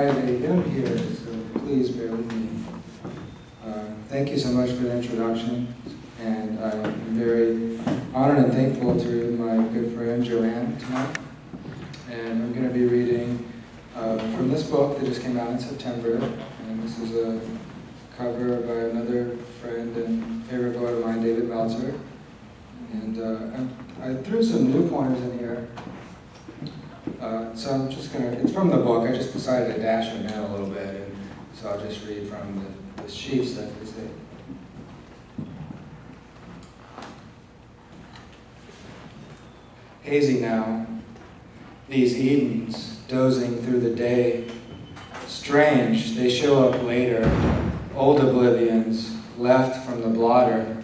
have a hymn here, so please bear with me. Thank you so much for the introduction, and I'm very honored and thankful to my good friend Joanne tonight. And I'm going to be reading from this book that just came out in September, and this is a cover by another friend and favorite poet of mine, David Meltzer. And I threw some new pointers in here. So I'm just going to, it's from the book, I just decided to dash them in a little bit, and so I'll just read from the sheets that they say. Hazy now, these Edens dozing through the day. Strange, they show up later, old oblivions left from the blotter.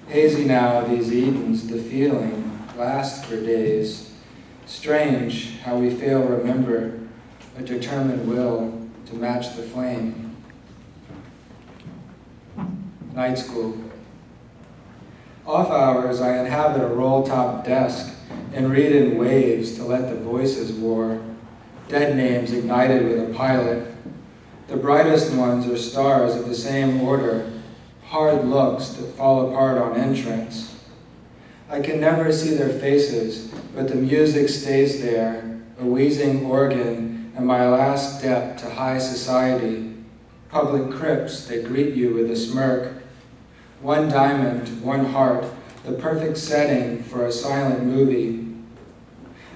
Hazy now, these Edens, the feeling lasts for days. Strange how we fail remember a determined will to match the flame. Night school. Off hours, I inhabit a roll-top desk and read in waves to let the voices war. Dead names ignited with a pilot. The brightest ones are stars of the same order, hard looks that fall apart on entrance. I can never see their faces, but the music stays there, a wheezing organ and my last step to high society. Public crypts that greet you with a smirk. One diamond, one heart, the perfect setting for a silent movie.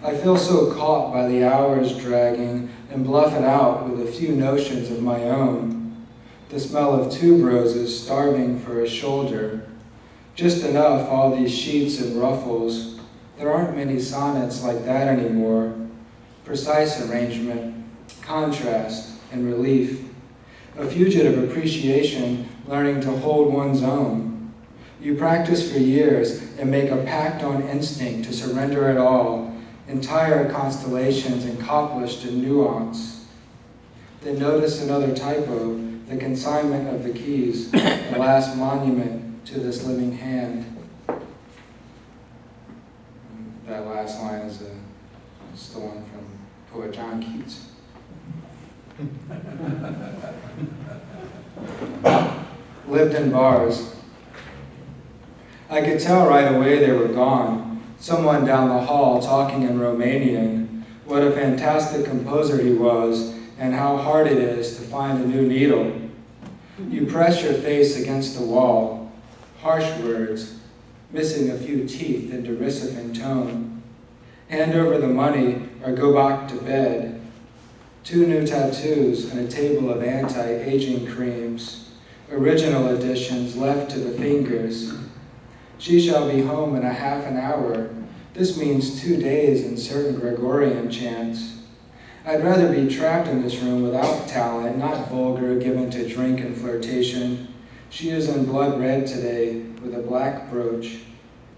I feel so caught by the hours dragging and bluff it out with a few notions of my own. The smell of tuberoses starving for a shoulder. Just enough, all these sheets and ruffles. There aren't many sonnets like that anymore. Precise arrangement, contrast, and relief. A fugitive appreciation, learning to hold one's own. You practice for years and make a pact on instinct to surrender it all, entire constellations accomplished in nuance. Then notice another typo, the consignment of the keys, the last monument to this living hand. That last line is stolen from poet John Keats. Lived in bars. I could tell right away they were gone. Someone down the hall talking in Romanian. What a fantastic composer he was, and how hard it is to find a new needle. You press your face against the wall. Harsh words, missing a few teeth in derisive in tone. Hand over the money or go back to bed. 2 new tattoos and a table of anti-aging creams. Original editions left to the fingers. She shall be home in a half an hour. This means 2 days in certain Gregorian chants. I'd rather be trapped in this room without talent, not vulgar, given to drink and flirtation. She is in blood red today with a black brooch,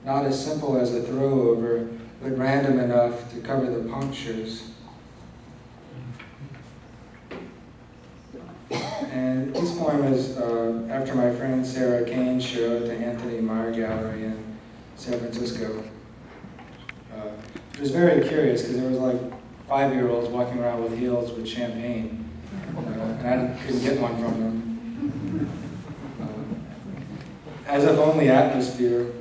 not as simple as a throw-over, but random enough to cover the punctures. And this poem is after my friend Sarah Kane's show at the Anthony Meyer Gallery in San Francisco. It was very curious because there was like 5-year-olds walking around with heels with champagne, and I couldn't get one from them. As if only atmosphere.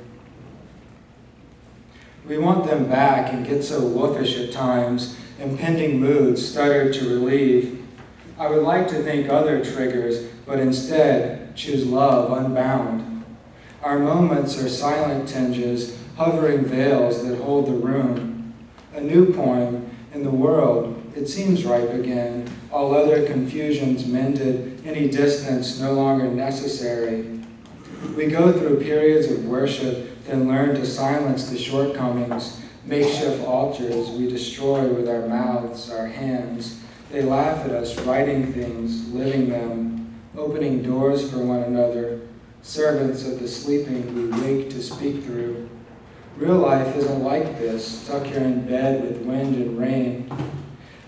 We want them back and get so wolfish at times, impending moods stuttered to relieve. I would like to think other triggers, but instead choose love unbound. Our moments are silent tinges, hovering veils that hold the room. A new poem in the world, it seems ripe again, all other confusions mended, any distance no longer necessary. We go through periods of worship, then learn to silence the shortcomings, makeshift altars we destroy with our mouths, our hands. They laugh at us, writing things, living them, opening doors for one another, servants of the sleeping we wake to speak through. Real life isn't like this, stuck here in bed with wind and rain.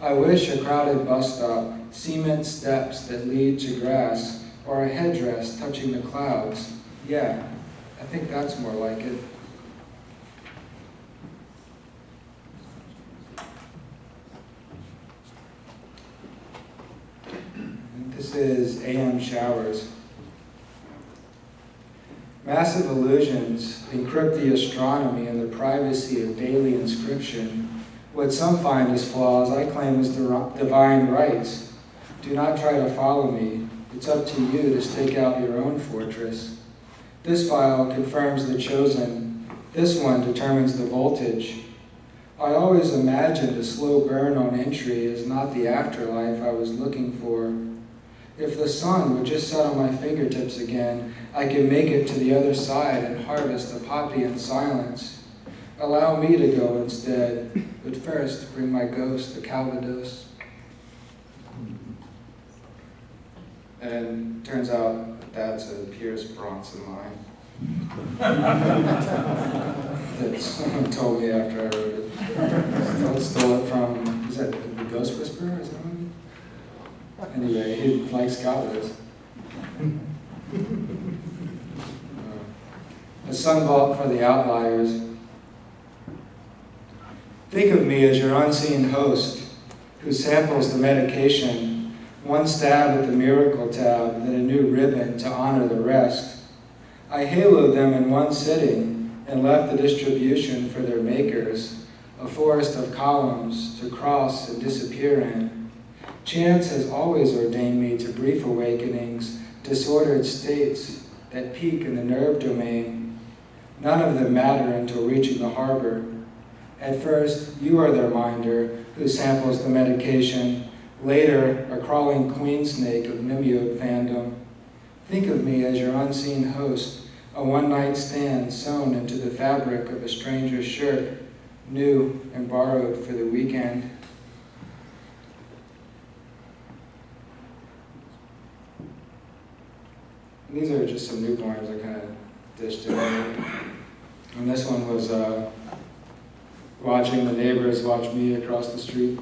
I wish a crowded bus stop, cement steps that lead to grass, or a headdress touching the clouds. Yeah, I think that's more like it. This is AM Showers. Massive illusions encrypt the astronomy and the privacy of daily inscription. What some find as flaws, I claim as divine rights. Do not try to follow me. It's up to you to stake out your own fortress. This file confirms the chosen. This one determines the voltage. I always imagined a slow burn on entry is not the afterlife I was looking for. If the sun would just set on my fingertips again, I could make it to the other side and harvest the poppy in silence. Allow me to go instead, but first bring my ghost to Calvados. And turns out that's a Pierce Bronson line. That someone told me after I wrote it. I stole it from, is that the Ghost Whisperer or something? Anyway, he likes Calvados. A sunvault for the outliers. Think of me as your unseen host who samples the medication, one stab at the miracle tab, then a new ribbon to honor the rest. I haloed them in one sitting and left the distribution for their makers, a forest of columns to cross and disappear in. Chance has always ordained me to brief awakenings, disordered states that peak in the nerve domain. None of them matter until reaching the harbor. At first, you are their minder who samples the medication, later a crawling queen snake of mimeote fandom. Think of me as your unseen host, a one-night stand sewn into the fabric of a stranger's shirt, new and borrowed for the weekend. These are just some new poems I kind of dished together. And this one was watching the neighbors watch me across the street.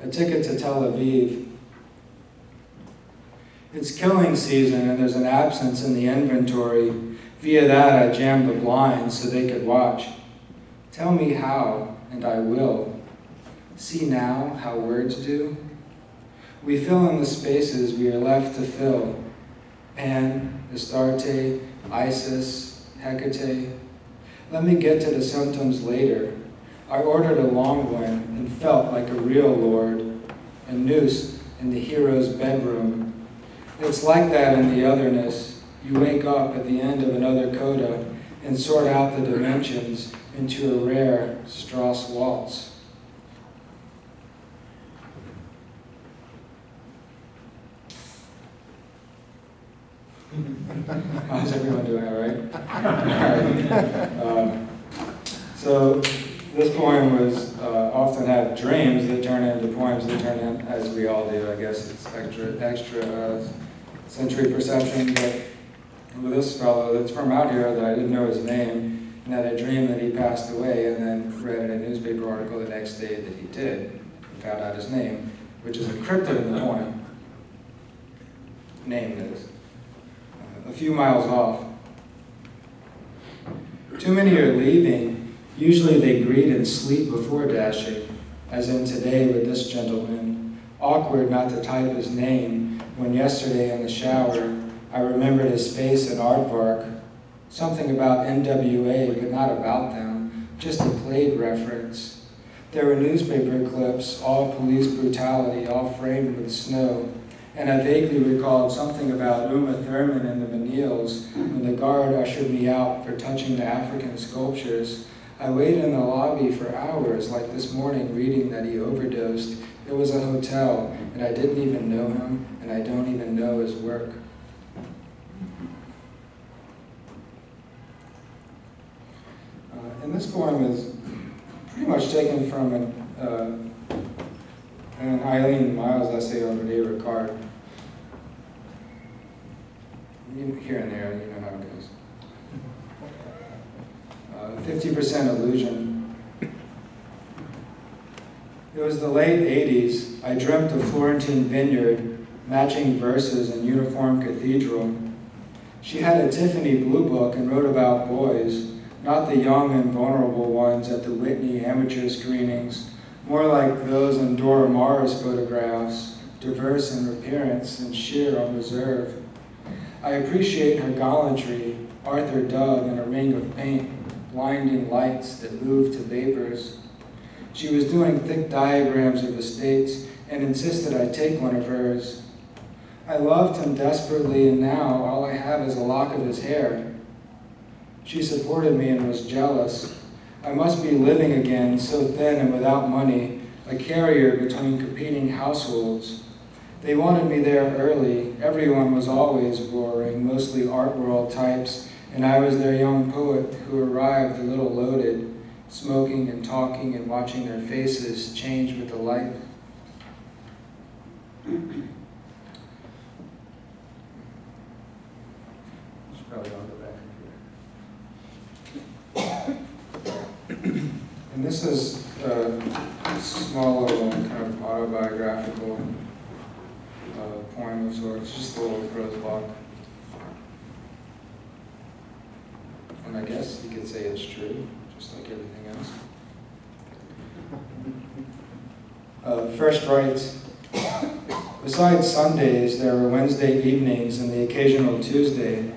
A ticket to Tel Aviv. It's killing season and there's an absence in the inventory. Via that I jammed the blinds so they could watch. Tell me how, and I will. See now how words do? We fill in the spaces we are left to fill. Pan, Astarte, Isis, Hecate. Let me get to the symptoms later. I ordered a long one and felt like a real lord, a noose in the hero's bedroom. It's like that in the otherness. You wake up at the end of another coda and sort out the dimensions into a rare Strauss waltz. How's everyone doing, all right? All right. So this poem was often have dreams that turn into poems that turn in, as we all do. I guess it's extra sensory perception. But with this fellow that's from out here that I didn't know his name, and had a dream that he passed away, and then read in a newspaper article the next day that he did, and found out his name, which is encrypted in the poem. Name is. A few miles off. Too many are leaving. Usually they greet and sleep before dashing, as in today with this gentleman. Awkward not to type his name, when yesterday in the shower I remembered his face at Aardvark. Something about NWA, but not about them, just a Plague reference. There were newspaper clips, all police brutality, all framed with snow. And I vaguely recalled something about Uma Thurman and the Menils when the guard ushered me out for touching the African sculptures. I waited in the lobby for hours, like this morning, reading that he overdosed. It was a hotel, and I didn't even know him, and I don't even know his work. And this poem is pretty much taken from an Eileen Miles essay on Rene Ricard. Here and there, you know how it goes. 50% illusion. It was the late 80s. I dreamt of Florentine vineyard, matching verses and uniform cathedral. She had a Tiffany blue book and wrote about boys, not the young and vulnerable ones at the Whitney amateur screenings, more like those in Dora Mara's photographs, diverse in appearance and sheer on reserve. I appreciate her gallantry, Arthur Dove in a ring of paint, blinding lights that moved to vapors. She was doing thick diagrams of estates and insisted I take one of hers. I loved him desperately, and now all I have is a lock of his hair. She supported me and was jealous. I must be living again, so thin and without money, a carrier between competing households. They wanted me there early. Everyone was always roaring, mostly art world types, and I was their young poet who arrived a little loaded, smoking and talking and watching their faces change with the light. Should probably go back here. And this is a small little kind of autobiographical poem of sorts, just a little prose block. And I guess you could say it's true, just like everything else. First writes, besides Sundays, there were Wednesday evenings and the occasional Tuesday.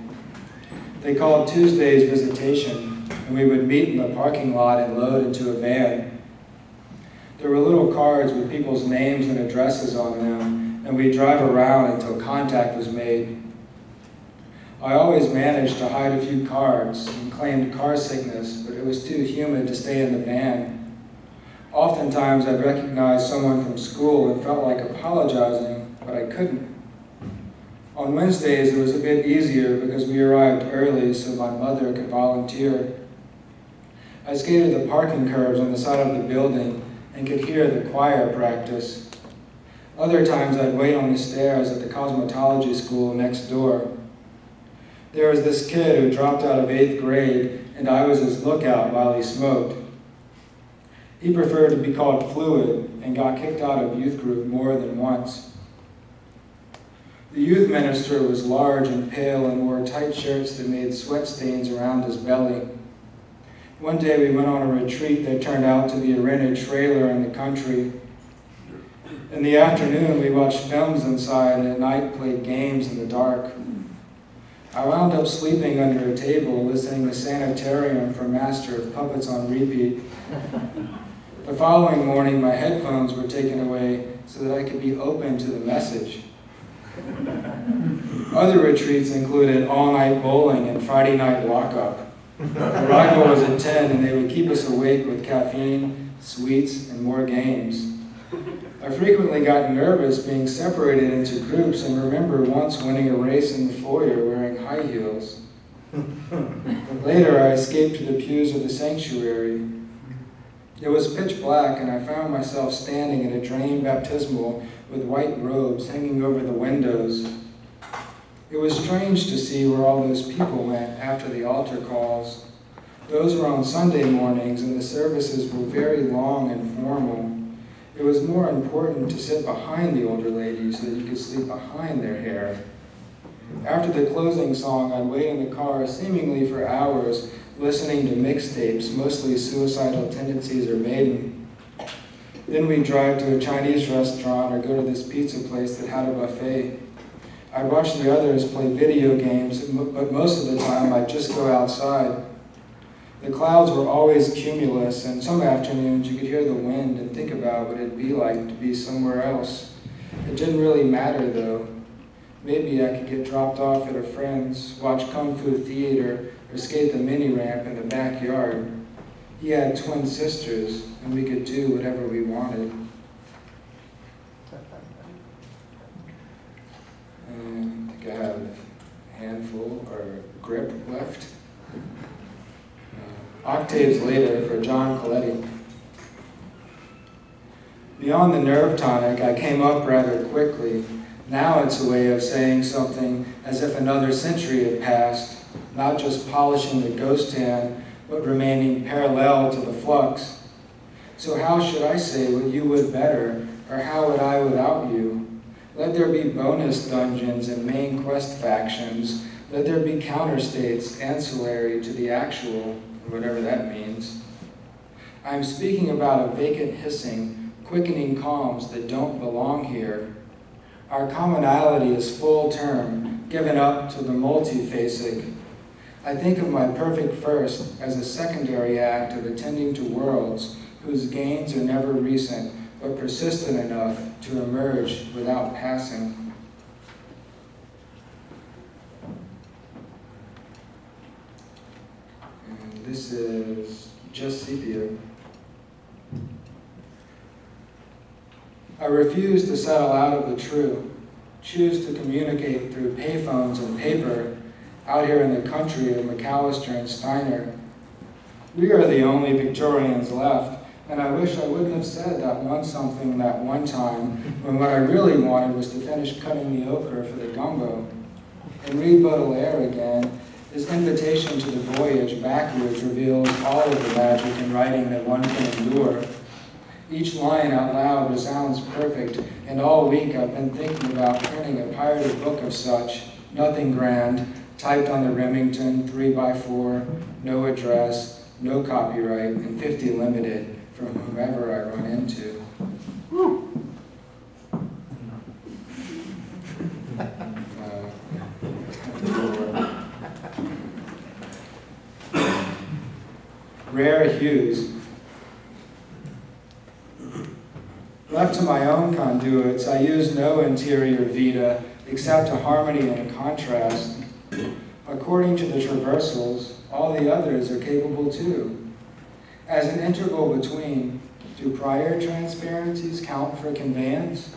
They called Tuesdays visitation, and we would meet in the parking lot and load into a van. There were little cards with people's names and addresses on them, and we'd drive around until contact was made. I always managed to hide a few cards and claimed car sickness, but it was too humid to stay in the van. Oftentimes I'd recognize someone from school and felt like apologizing, but I couldn't. On Wednesdays it was a bit easier because we arrived early so my mother could volunteer. I skated the parking curbs on the side of the building and could hear the choir practice. Other times I'd wait on the stairs at the cosmetology school next door. There was this kid who dropped out of 8th grade, and I was his lookout while he smoked. He preferred to be called Fluid and got kicked out of youth group more than once. The youth minister was large and pale and wore tight shirts that made sweat stains around his belly. One day we went on a retreat that turned out to be a rented trailer in the country. In the afternoon we watched films inside, and at night played games in the dark. I wound up sleeping under a table listening to Sanitarium for Master of Puppets on repeat. The following morning my headphones were taken away so that I could be open to the message. Other retreats included all-night bowling and Friday night lockup. Arrival was at 10 and they would keep us awake with caffeine, sweets, and more games. I frequently got nervous being separated into groups and remember once winning a race in the foyer wearing high heels. Later, I escaped to the pews of the sanctuary. It was pitch black and I found myself standing in a drained baptismal with white robes hanging over the windows. It was strange to see where all those people went after the altar calls. Those were on Sunday mornings and the services were very long and formal. It was more important to sit behind the older ladies so that you could sleep behind their hair. After the closing song, I'd wait in the car seemingly for hours, listening to mixtapes, mostly Suicidal Tendencies or Maiden. Then we'd drive to a Chinese restaurant or go to this pizza place that had a buffet. I'd watch the others play video games, but most of the time I'd just go outside. The clouds were always cumulus, and some afternoons you could hear the wind and think about what it'd be like to be somewhere else. It didn't really matter, though. Maybe I could get dropped off at a friend's, watch Kung Fu theater, or skate the mini-ramp in the backyard. He had twin sisters, and we could do whatever we wanted. I think I have a handful or a grip left. Octaves later for John Coletti. Beyond the nerve tonic, I came up rather quickly. Now it's a way of saying something as if another century had passed, not just polishing the ghost hand, but remaining parallel to the flux. So how should I say what you would better, or how would I without you? Let there be bonus dungeons and main quest factions. Let there be counter states ancillary to the actual, whatever that means. I'm speaking about a vacant hissing, quickening calms that don't belong here. Our commonality is full term, given up to the multiphasic. I think of my perfect first as a secondary act of attending to worlds whose gains are never recent, but persistent enough to emerge without passing. And this is just sepia. I refuse to settle out of the true, choose to communicate through payphones and paper out here in the country of McAllister and Steiner. We are the only Victorians left, and I wish I wouldn't have said that one something that one time when what I really wanted was to finish cutting the ochre for the gumbo. And read Baudelaire again. His invitation to the voyage backwards reveals all of the magic in writing that one can endure. Each line out loud resounds perfect, and all week I've been thinking about printing a pirated book of such, nothing grand, typed on the Remington 3x4, no address, no copyright, and 50 limited from whomever I run into. Rare hues. Left to my own conduits, I use no interior vita except a harmony and contrast. According to the traversals, all the others are capable too. As an interval between, do prior transparencies count for conveyance?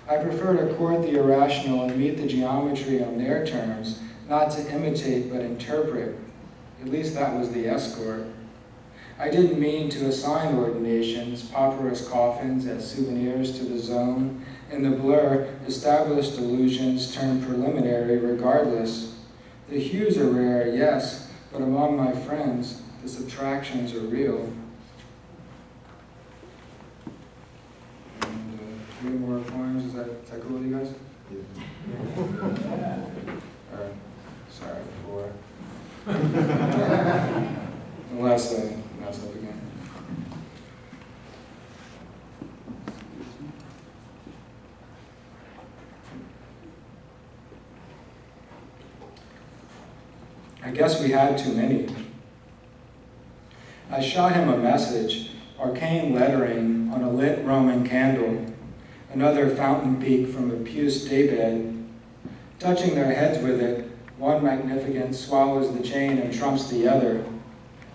I prefer to court the irrational and meet the geometry on their terms, not to imitate but interpret. At least that was the escort. I didn't mean to assign ordinations, papyrus coffins as souvenirs to the zone. In the blur, established illusions turn preliminary regardless. The hues are rare, yes, but among my friends, the subtractions are real. And 3 more poems, is that cool with you guys? Yeah. Or, sorry, 4. Unless I mess up again. I guess we had too many. I shot him a message, arcane lettering on a lit Roman candle, another fountain peak from a puce daybed. Touching their heads with it, one magnificence swallows the chain and trumps the other.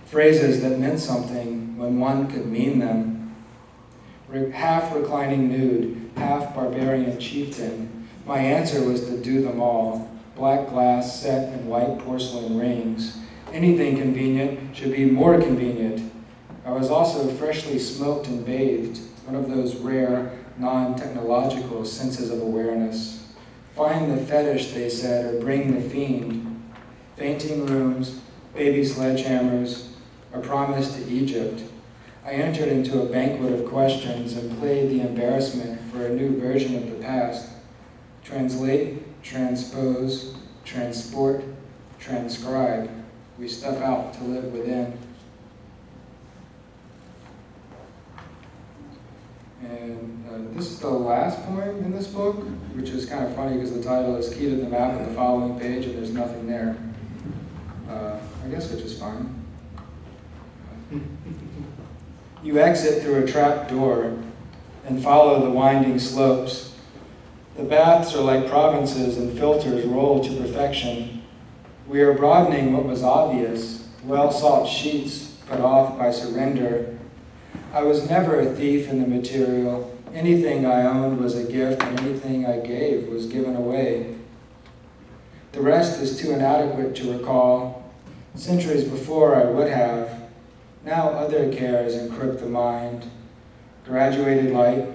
Phrases that meant something when one could mean them. Half reclining nude, half barbarian chieftain. My answer was to do them all. Black glass set in white porcelain rings. Anything convenient should be more convenient. I was also freshly smoked and bathed, one of those rare, non-technological senses of awareness. Find the fetish, they said, or bring the fiend. Fainting rooms, baby sledgehammers, a promise to Egypt. I entered into a banquet of questions and played the embarrassment for a new version of the past. Translate, transpose, transport, transcribe. We step out to live within. And this is the last poem in this book, which is kind of funny because the title is Key to the Map on the following page and there's nothing there. I guess which is fine. You exit through a trap door and follow the winding slopes. The baths are like provinces and filters rolled to perfection. We are broadening what was obvious, well-sought sheets cut off by surrender. I was never a thief in the material. Anything I owned was a gift, and anything I gave was given away. The rest is too inadequate to recall. Centuries before I would have. Now other cares encrypt the mind. Graduated light,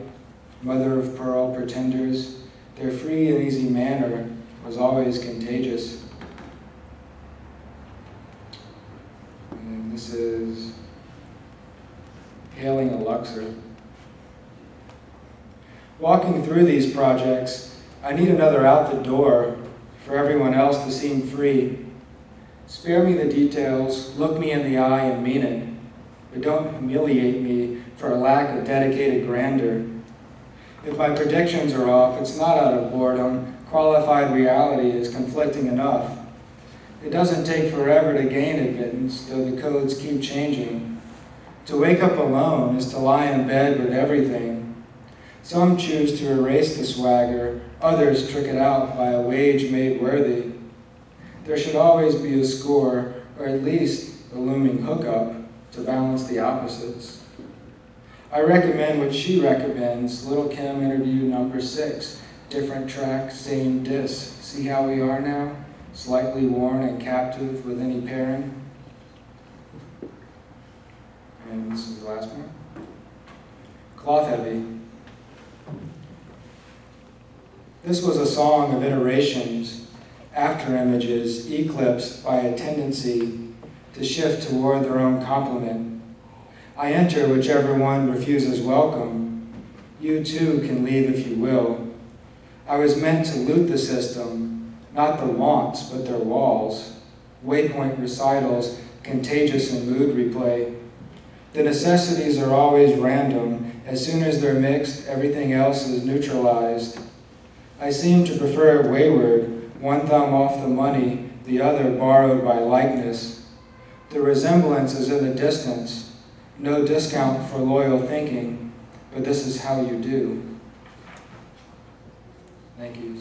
mother of pearl pretenders, their free and easy manner was always contagious. And this is Hailing a Luxor. Walking through these projects, I need another out the door for everyone else to seem free. Spare me the details, look me in the eye and mean it. but don't humiliate me for a lack of dedicated grandeur. If my predictions are off, it's not out of boredom. Qualified reality is conflicting enough. It doesn't take forever to gain admittance, though the codes keep changing. To wake up alone is to lie in bed with everything. Some choose to erase the swagger, others trick it out by a wage made worthy. There should always be a score, or at least a looming hookup, to balance the opposites. I recommend what she recommends, Little Kim interview number 6, different track, same disc. See how we are now? Slightly worn and captive with any pairing. And this is the last one. Cloth Heavy. This was a song of iterations, after images eclipsed by a tendency to shift toward their own complement. I enter whichever one refuses welcome. You too can leave if you will. I was meant to loot the system, not the wants, but their walls. Waypoint recitals, contagious in mood replay. The necessities are always random. As soon as they're mixed, everything else is neutralized. I seem to prefer it wayward, one thumb off the money, the other borrowed by likeness. The resemblance is in the distance. No discount for loyal thinking, but this is how you do. Thank you.